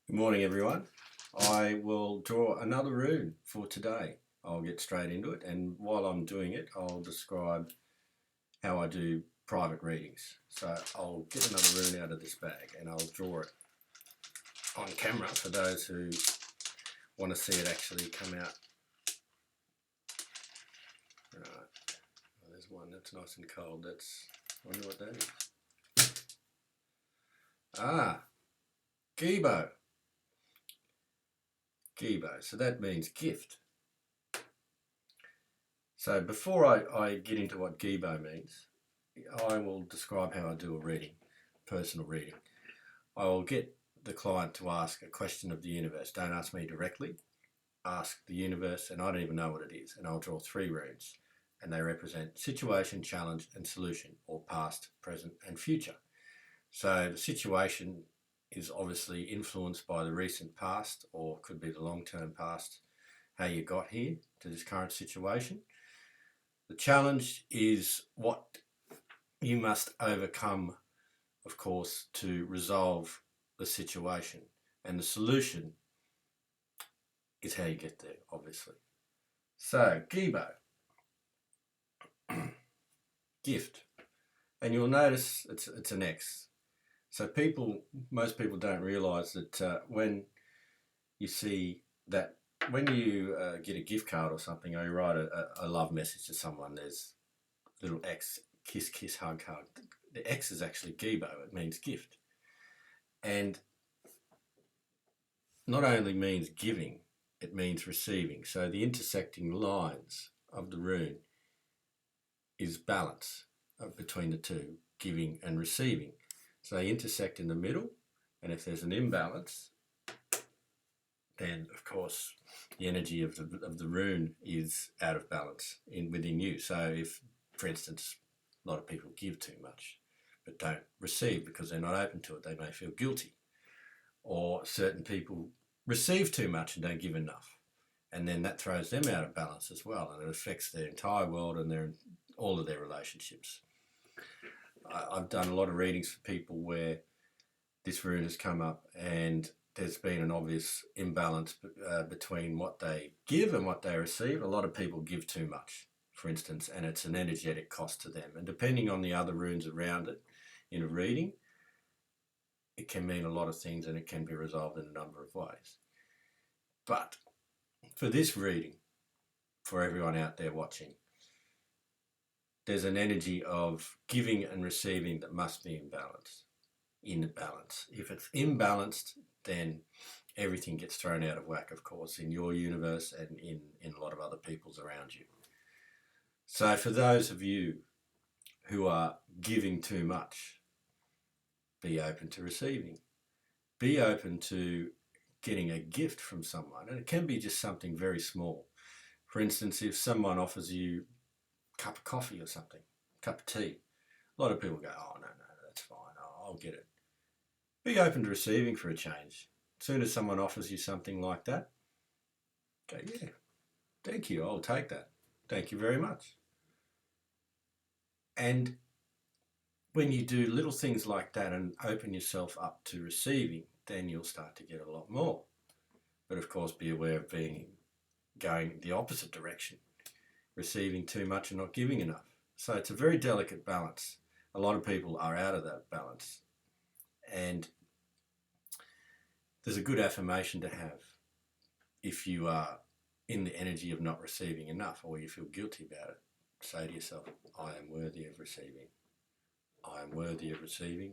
Good morning, everyone. I will draw another rune for today. I'll get straight into it, and while I'm doing it, I'll describe how I do private readings. So I'll get another rune out of this bag and I'll draw it on camera for those who want to see it actually come out. Right. Well, there's one that's nice and cold. I wonder what that is. Gebo. Gebo, so that means gift. So before I get into what Gebo means, I will describe how I do a reading, personal reading. I will get the client to ask a question of the universe. Don't ask me directly, ask the universe, and I don't even know what it is. And I'll draw 3 runes, and they represent situation, challenge, and solution, or past, present, and future. So the situation is obviously influenced by the recent past, or could be the long-term past, how you got here to this current situation. The challenge is what you must overcome, of course, to resolve the situation. And the solution is how you get there, obviously. So, Gebo, gift. And you'll notice it's an X. So most people don't realise that when you see that, when you get a gift card or something, or you write a love message to someone, there's little X, kiss, kiss, hug, hug. The X is actually Gebo, it means gift. And not only means giving, it means receiving. So the intersecting lines of the rune is balance between the two, giving and receiving. So they intersect in the middle, and if there's an imbalance, then of course the energy of the rune is out of balance within you. So if, for instance, a lot of people give too much but don't receive because they're not open to it, they may feel guilty. Or certain people receive too much and don't give enough, and then that throws them out of balance as well, and it affects their entire world and all of their relationships. I've done a lot of readings for people where this rune has come up and there's been an obvious imbalance between what they give and what they receive. A lot of people give too much, for instance, and it's an energetic cost to them. And depending on the other runes around it in a reading, it can mean a lot of things and it can be resolved in a number of ways. But for this reading, for everyone out there watching, there's an energy of giving and receiving that must be in balance. If it's imbalanced, then everything gets thrown out of whack, of course, in your universe and in a lot of other people's around you. So for those of you who are giving too much, be open to receiving. Be open to getting a gift from someone, and it can be just something very small. For instance, if someone offers you a cup of coffee or something, a cup of tea, a lot of people go, oh, no, that's fine, I'll get it. Be open to receiving for a change. As soon as someone offers you something like that, go, yeah, thank you, I'll take that. Thank you very much. And when you do little things like that and open yourself up to receiving, then you'll start to get a lot more. But of course, be aware of going the opposite direction, receiving too much and not giving enough. So it's a very delicate balance. A lot of people are out of that balance. And there's a good affirmation to have if you are in the energy of not receiving enough, or you feel guilty about it. Say to yourself, I am worthy of receiving. I am worthy of receiving.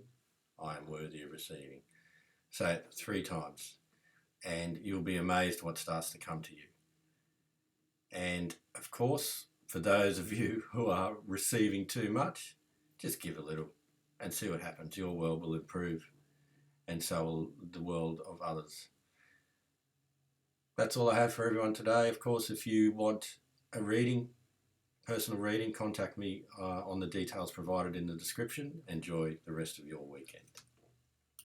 I am worthy of receiving. Say it 3 times and you'll be amazed what starts to come to you. And of course, for those of you who are receiving too much, just give a little and see what happens. Your world will improve, and so will the world of others. That's all I have for everyone today. Of course, if you want a reading, personal reading, contact me on the details provided in the description. Enjoy the rest of your weekend.